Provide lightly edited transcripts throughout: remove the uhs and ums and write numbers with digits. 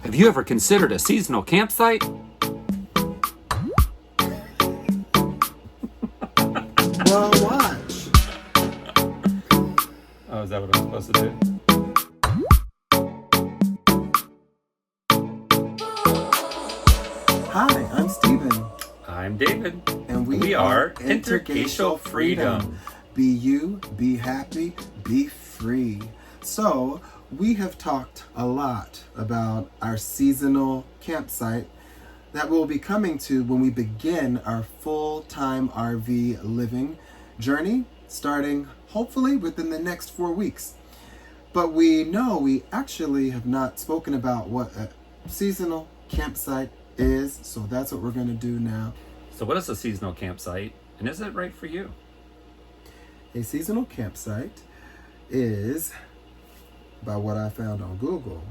Have you ever considered a seasonal campsite? Well, watch. Oh, is that what I'm supposed to do? Hi, I'm Steven. I'm David. And we are Interracial Freedom. Be you, be happy, be free. So, we have talked a lot about our seasonal campsite that we'll be coming to when we begin our full-time RV living journey, starting hopefully within the next 4 weeks. But we know we actually have not spoken about what a seasonal campsite is, so that's what we're going to do now. So what is a seasonal campsite, and is it right for you? A seasonal campsite is, by what I found on Google,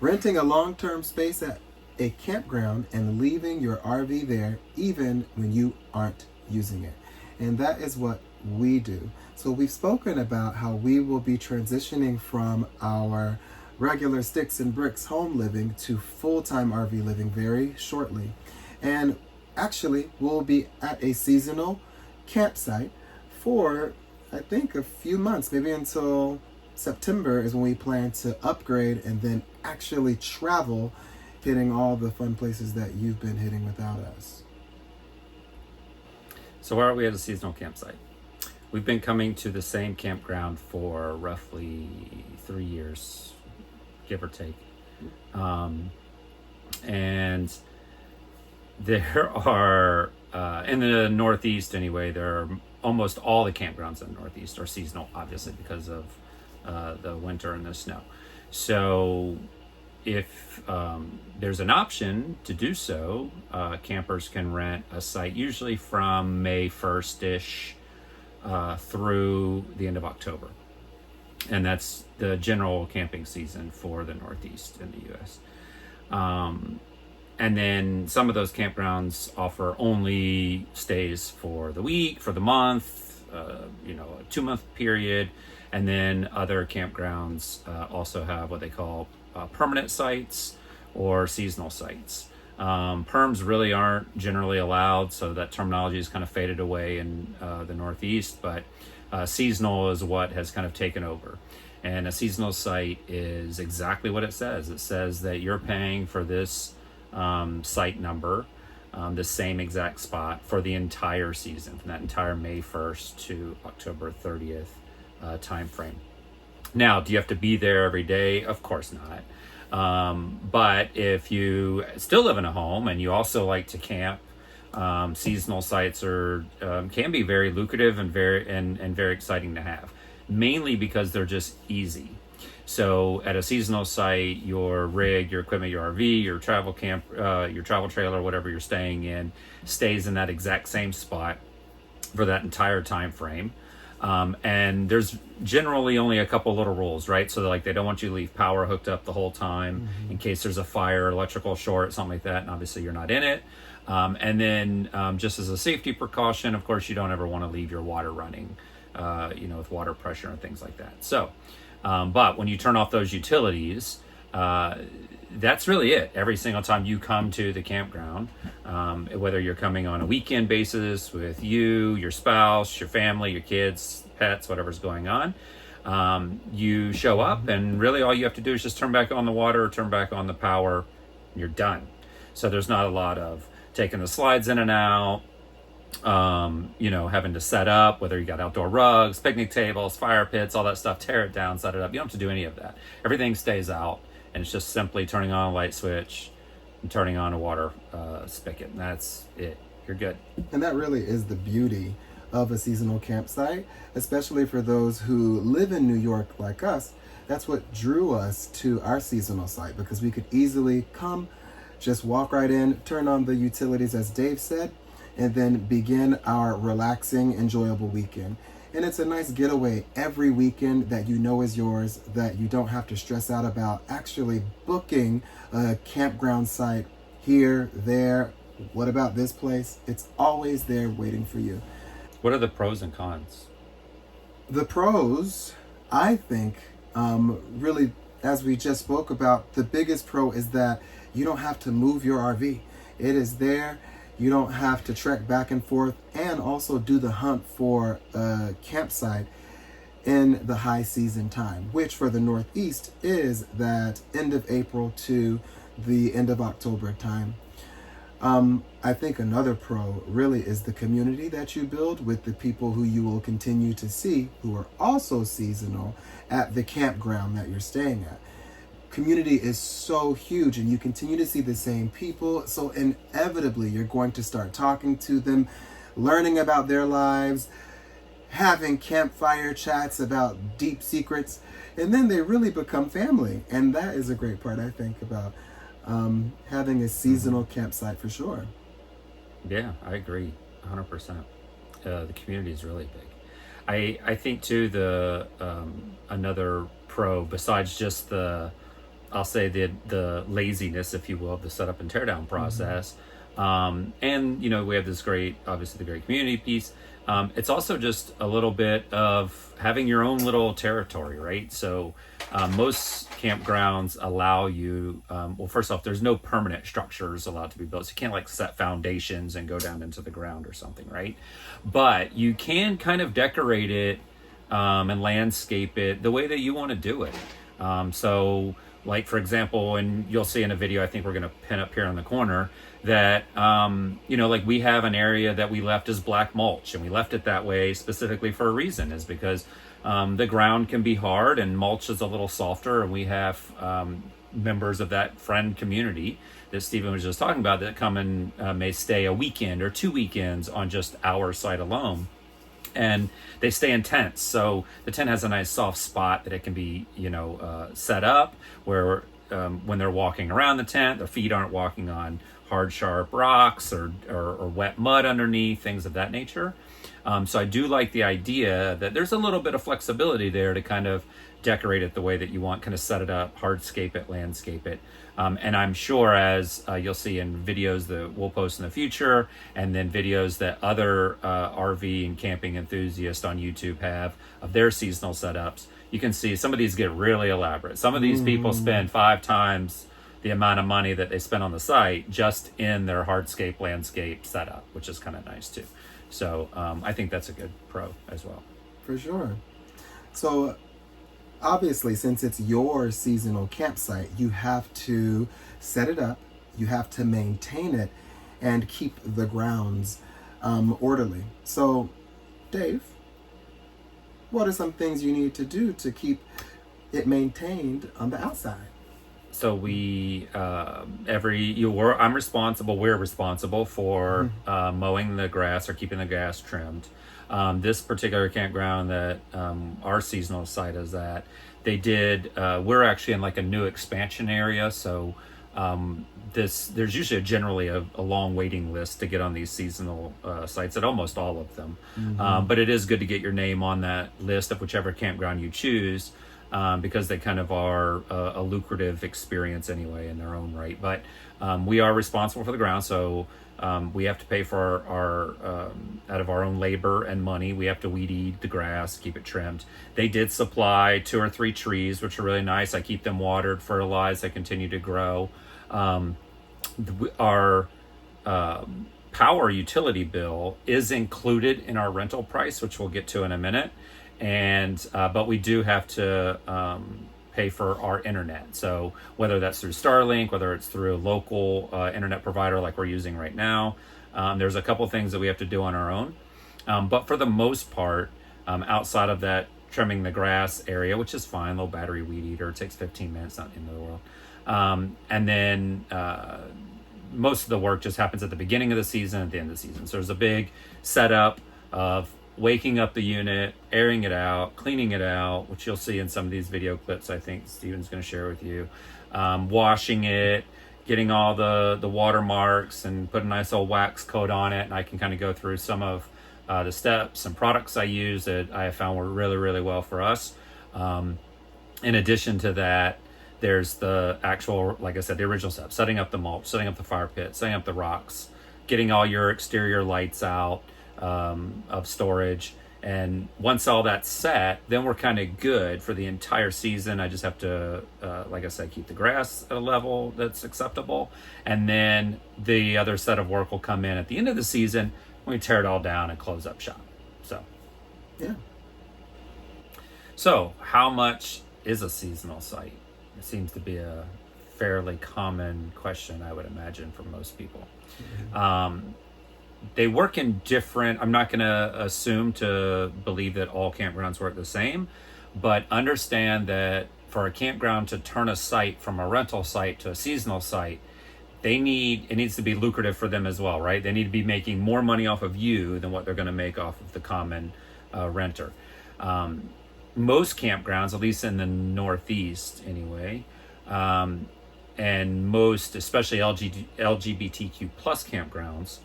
renting a long-term space at a campground and leaving your RV there even when you aren't using it. And that is what we do. So we've spoken about how we will be transitioning from our regular sticks and bricks home living to full-time RV living very shortly. And actually, we'll be at a seasonal campsite for, I think, a few months, maybe until September is when we plan to upgrade and then actually travel, hitting all the fun places that you've been hitting without us. So why are we at a seasonal campsite? We've been coming to the same campground for roughly 3 years, give or take. And there are, in the Northeast anyway, there are almost all the campgrounds in the Northeast are seasonal, obviously, because of the winter and the snow. So if there's an option to do so, campers can rent a site usually from May 1st-ish through the end of October. And that's the general camping season for the Northeast in the U.S. And then some of those campgrounds offer only stays for the week, for the month, a 2-month period. And then other campgrounds also have what they call permanent sites or seasonal sites. Perms really aren't generally allowed, so that terminology has kind of faded away in the Northeast, but seasonal is what has kind of taken over. And a seasonal site is exactly what it says. It says that you're paying for this site number, the same exact spot for the entire season, from that entire May 1st to October 30th time frame. Now, do you have to be there every day? Of course not. But if you still live in a home and you also like to camp, seasonal sites can be very lucrative and very exciting to have, mainly because they're just easy. So at a seasonal site, your rig, your equipment, your RV, your travel camp, your travel trailer, whatever you're staying in, stays in that exact same spot for that entire time frame. And there's generally only a couple little rules, right? So like they don't want you to leave power hooked up the whole time in case there's a fire, electrical short, something like that. And obviously you're not in it. And then just as a safety precaution, of course, you don't ever want to leave your water running, with water pressure and things like that. So, but when you turn off those utilities, that's really it. Every single time you come to the campground, whether you're coming on a weekend basis with you, your spouse, your family, your kids, pets, whatever's going on, you show up and really all you have to do is just turn back on the water, turn back on the power, and you're done. So there's not a lot of taking the slides in and out, having to set up, whether you got outdoor rugs, picnic tables, fire pits, all that stuff, tear it down, set it up. You don't have to do any of that. Everything stays out. And it's just simply turning on a light switch and turning on a water spigot. And that's it. You're good. And that really is the beauty of a seasonal campsite, especially for those who live in New York like us. That's what drew us to our seasonal site, because we could easily come, just walk right in, turn on the utilities, as Dave said, and then begin our relaxing, enjoyable weekend. And it's a nice getaway every weekend that you know is yours, that you don't have to stress out about actually booking a campground site here, there. What about this place? It's always there waiting for you. What are the pros and cons? The pros, I think, really as we just spoke about, the biggest pro is that you don't have to move your RV. It is there. You don't have to trek back and forth and also do the hunt for a campsite in the high season time, which for the Northeast is that end of April to the end of October time. I think another pro really is the community that you build with the people who you will continue to see who are also seasonal at the campground that you're staying at. Community is so huge, and you continue to see the same people, so inevitably you're going to start talking to them, learning about their lives, having campfire chats about deep secrets, and then they really become family. And that is a great part, I think, about having a seasonal campsite for sure. Yeah, I agree 100%. The community is really big. I think too, the another pro besides just I'll say the laziness, if you will, of the setup and teardown process. And we have this obviously the great community piece. It's also just a little bit of having your own little territory, right? So most campgrounds allow you, well, first off, there's no permanent structures allowed to be built. So you can't set foundations and go down into the ground or something, right? But you can kind of decorate it and landscape it the way that you want to do it. So like, for example, and you'll see in a video I think we're going to pin up here on the corner that, we have an area that we left as black mulch, and we left it that way specifically for a reason, is because the ground can be hard and mulch is a little softer, and we have members of that friend community that Stephen was just talking about that come and may stay a weekend or 2 weekends on just our site alone. And they stay in tents. So the tent has a nice soft spot that it can be, set up where when they're walking around the tent, their feet aren't walking on hard, sharp rocks or wet mud underneath, things of that nature. So I do like the idea that there's a little bit of flexibility there to kind of decorate it the way that you want, kind of set it up, hardscape it, landscape it. And I'm sure, as you'll see in videos that we'll post in the future, and then videos that other RV and camping enthusiasts on YouTube have of their seasonal setups, you can see some of these get really elaborate. Some of these people spend 5 times the amount of money that they spend on the site just in their hardscape landscape setup, which is kind of nice too. So I think that's a good pro as well. For sure. So obviously, since it's your seasonal campsite, you have to set it up, you have to maintain it, and keep the grounds orderly. So, Dave, what are some things you need to do to keep it maintained on the outside? So we're responsible for mowing the grass or keeping the grass trimmed. This particular campground that our seasonal site is at, we're actually in like a new expansion area. So there's usually generally a long waiting list to get on these seasonal sites at almost all of them. But it is good to get your name on that list of whichever campground you choose. Because they kind of are a lucrative experience anyway in their own right. But we are responsible for the ground, so we have to pay for our out of our own labor and money. We have to weed eat the grass, keep it trimmed. They did supply 2 or 3 trees, which are really nice. I keep them watered, fertilized. They continue to grow. Our power utility bill is included in our rental price, which we'll get to in a minute. And but we do have to pay for our internet. So whether that's through Starlink, whether it's through a local internet provider like we're using right now, there's a couple things that we have to do on our own. But for the most part, outside of that trimming the grass area, which is fine, little battery weed eater, it takes 15 minutes, not the end of the world. And then most of the work just happens at the beginning of the season, at the end of the season. So there's a big setup of waking up the unit, airing it out, cleaning it out, which you'll see in some of these video clips I think Steven's going to share with you, washing it, getting all the watermarks and put a nice old wax coat on it. And I can kind of go through some of the steps and products I use that I have found work really, really well for us. In addition to that, there's the actual, like I said, the original step, setting up the mulch, setting up the fire pit, setting up the rocks, getting all your exterior lights out, of storage, And once all that's set, then we're kind of good for the entire season. I just have to, like I said, keep the grass at a level that's acceptable. And then the other set of work will come in at the end of the season when we tear it all down and close up shop. Yeah. So how much is a seasonal site? It seems to be a fairly common question, I would imagine, for most people. They work in different, I'm not going to assume to believe that all campgrounds work the same, but understand that for a campground to turn a site from a rental site to a seasonal site, it needs to be lucrative for them as well, right? They need to be making more money off of you than what they're going to make off of the common renter. Most campgrounds, at least in the Northeast anyway, and most, especially LGBTQ plus campgrounds,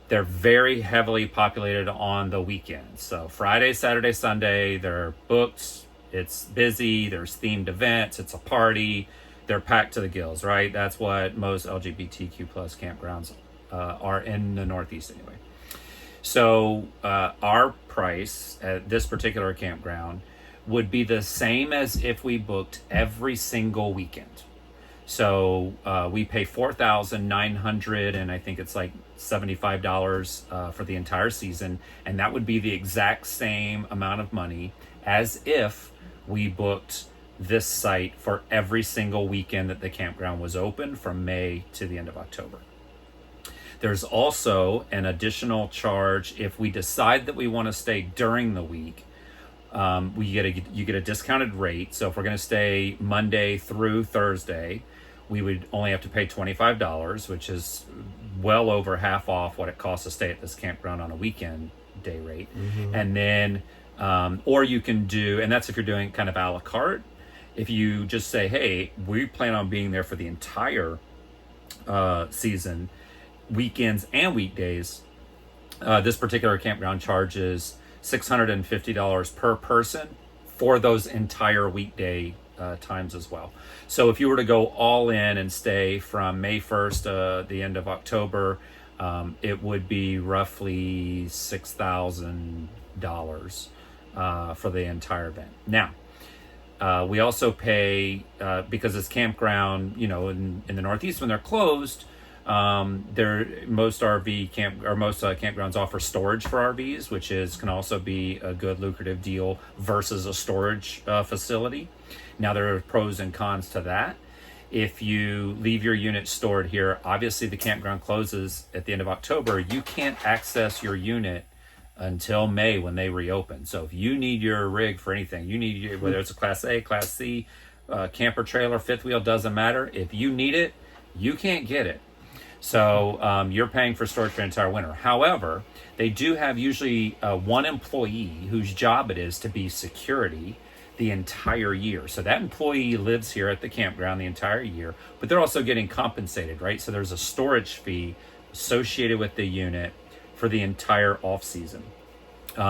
they're very heavily populated on the weekends. So Friday, Saturday, Sunday, they're booked. It's busy. There's themed events. It's a party. They're packed to the gills, right? That's what most LGBTQ plus campgrounds are in the Northeast anyway. So our price at this particular campground would be the same as if we booked every single weekend. So we pay $4,900 and I think it's like $75 for the entire season, and that would be the exact same amount of money as if we booked this site for every single weekend that the campground was open from May to the end of October. There's also an additional charge if we decide that we want to stay during the week. You get a discounted rate. So if we're going to stay Monday through Thursday, we would only have to pay $25, which is well over half off what it costs to stay at this campground on a weekend day rate. And then, or you can do, and that's if you're doing kind of a la carte. If you just say, hey, we plan on being there for the entire season, weekends and weekdays, this particular campground charges $650 per person for those entire weekday times as well. So if you were to go all in and stay from May 1st to the end of October, it would be roughly $6,000 for the entire event. Now, we also pay, because it's campground, in the Northeast when they're closed, most campgrounds offer storage for RVs, which can also be a good lucrative deal versus a storage facility. Now there are pros and cons to that. If you leave your unit stored here, obviously the campground closes at the end of October. You can't access your unit until May when they reopen. So if you need your rig for anything, whether it's a Class A, Class C, camper trailer, fifth wheel, doesn't matter. If you need it, you can't get it. So you're paying for storage for the entire winter. However, they do have usually one employee whose job it is to be security the entire year. So that employee lives here at the campground the entire year, but they're also getting compensated, right? So there's a storage fee associated with the unit for the entire off season.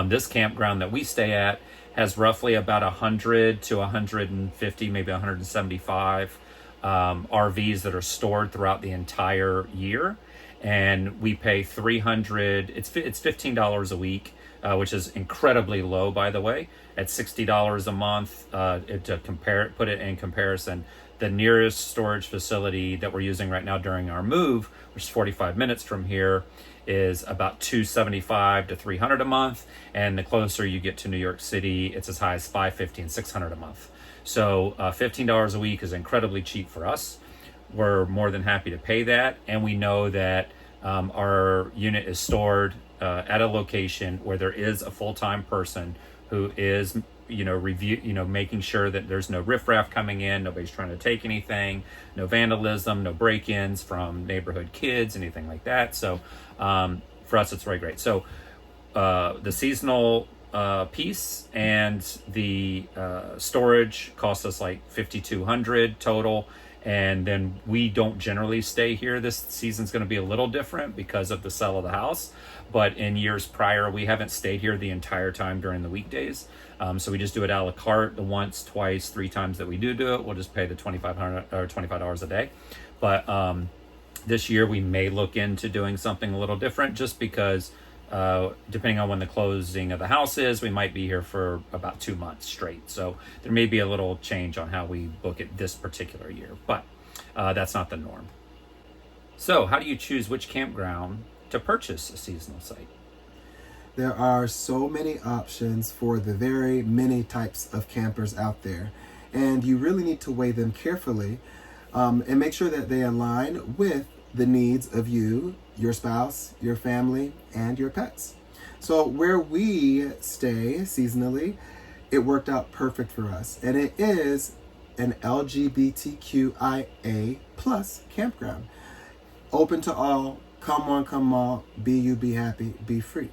This campground that we stay at has roughly about 100 to 150, maybe 175 RVs that are stored throughout the entire year, and we pay $300. It's $15 a week, which is incredibly low, by the way. At $60 a month, put it in comparison, the nearest storage facility that we're using right now during our move, which is 45 minutes from here, is about $275 to $300 a month, and the closer you get to New York City, it's as high as $550 and $600 a month. So $15 a week is incredibly cheap for us. We're more than happy to pay that, and we know that our unit is stored at a location where there is a full-time person who is making sure that there's no riffraff coming in, nobody's trying to take anything, no vandalism, no break-ins from neighborhood kids, anything like that. So for us, it's really great. So the seasonal piece and the storage cost us like $5,200 total. And then we don't generally stay here. This season's going to be a little different because of the sale of the house. But in years prior, we haven't stayed here the entire time during the weekdays. So we just do it a la carte. The once, twice, 3 times that we do it, we'll just pay the $25 a day. But this year we may look into doing something a little different, just because Depending on when the closing of the house is, we might be here for about 2 months straight. So there may be a little change on how we book it this particular year, but that's not the norm. So how do you choose which campground to purchase a seasonal site? There are so many options for the very many types of campers out there, and you really need to weigh them carefully and make sure that they align with the needs of you, your spouse, your family, and your pets. So where we stay seasonally, it worked out perfect for us, and it is an LGBTQIA plus campground. Open to all, come on, come all, be you, be happy, be free.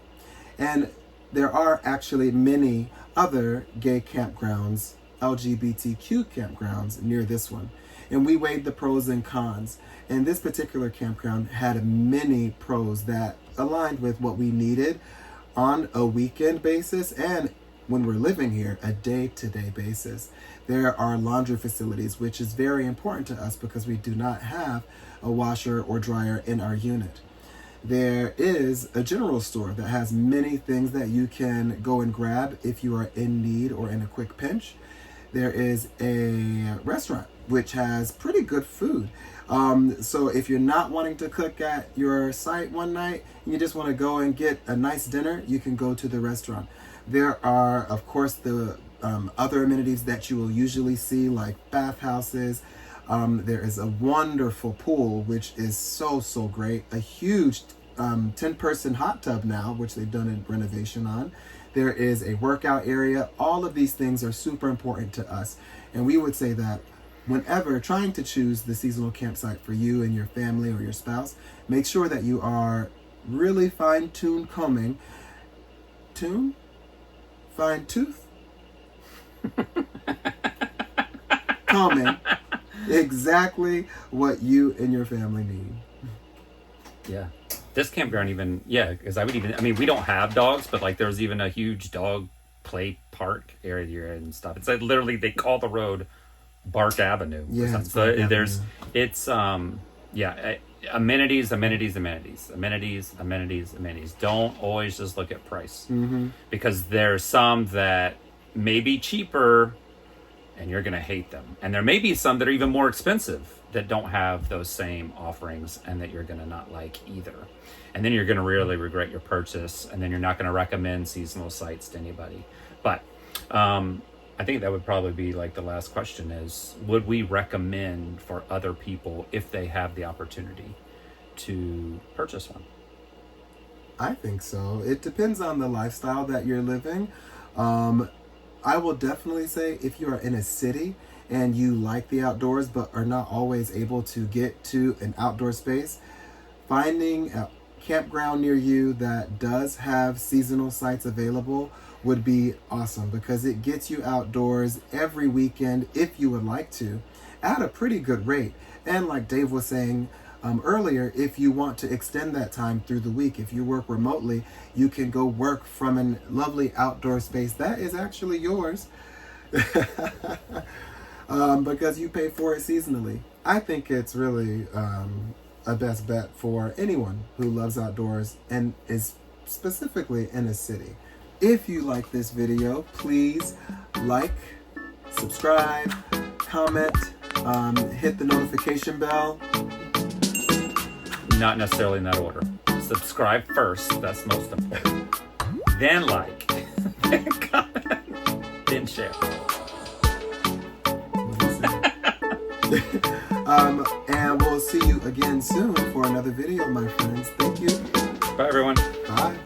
And there are actually many other gay campgrounds, LGBTQ campgrounds near this one. And we weighed the pros and cons. And this particular campground had many pros that aligned with what we needed on a weekend basis and when we're living here, a day-to-day basis. There are laundry facilities, which is very important to us because we do not have a washer or dryer in our unit. There is a general store that has many things that you can go and grab if you are in need or in a quick pinch. There is a restaurant which has pretty good food. So if you're not wanting to cook at your site one night and you just want to go and get a nice dinner, you can go to the restaurant. There are, of course, the other amenities that you will usually see, like bathhouses. There is a wonderful pool, which is so great. A huge 10-person hot tub now, which they've done a renovation on. There is a workout area. All of these things are super important to us. And we would say that whenever trying to choose the seasonal campsite for you and your family or your spouse, make sure that you are really fine-tuned combing. Fine-tooth? Combing exactly what you and your family need. Yeah. This campground even, because we don't have dogs, but like there's even a huge dog play park area here and stuff. It's like literally they call the road Bark Avenue. Yeah. So amenities. Don't always just look at price, because there's some that may be cheaper and you're going to hate them. And there may be some that are even more expensive that don't have those same offerings and that you're going to not like either. And then you're going to really regret your purchase, and then you're not going to recommend seasonal sites to anybody. But I think that would probably be like the last question is, would we recommend for other people if they have the opportunity to purchase one? I think so. It depends on the lifestyle that you're living. I will definitely say if you are in a city and you like the outdoors but are not always able to get to an outdoor space, finding a campground near you that does have seasonal sites available would be awesome, because it gets you outdoors every weekend if you would like to at a pretty good rate. And like Dave was saying earlier, if you want to extend that time through the week, if you work remotely, you can go work from a lovely outdoor space that is actually yours because you pay for it seasonally. I think it's really a best bet for anyone who loves outdoors and is specifically in a city. If you like this video, please like, subscribe, comment, hit the notification bell. Not necessarily in that order. Subscribe first, that's most important. Then like, then comment, then share. And we'll see you again soon for another video, my friends. Thank you. Bye, everyone. Bye.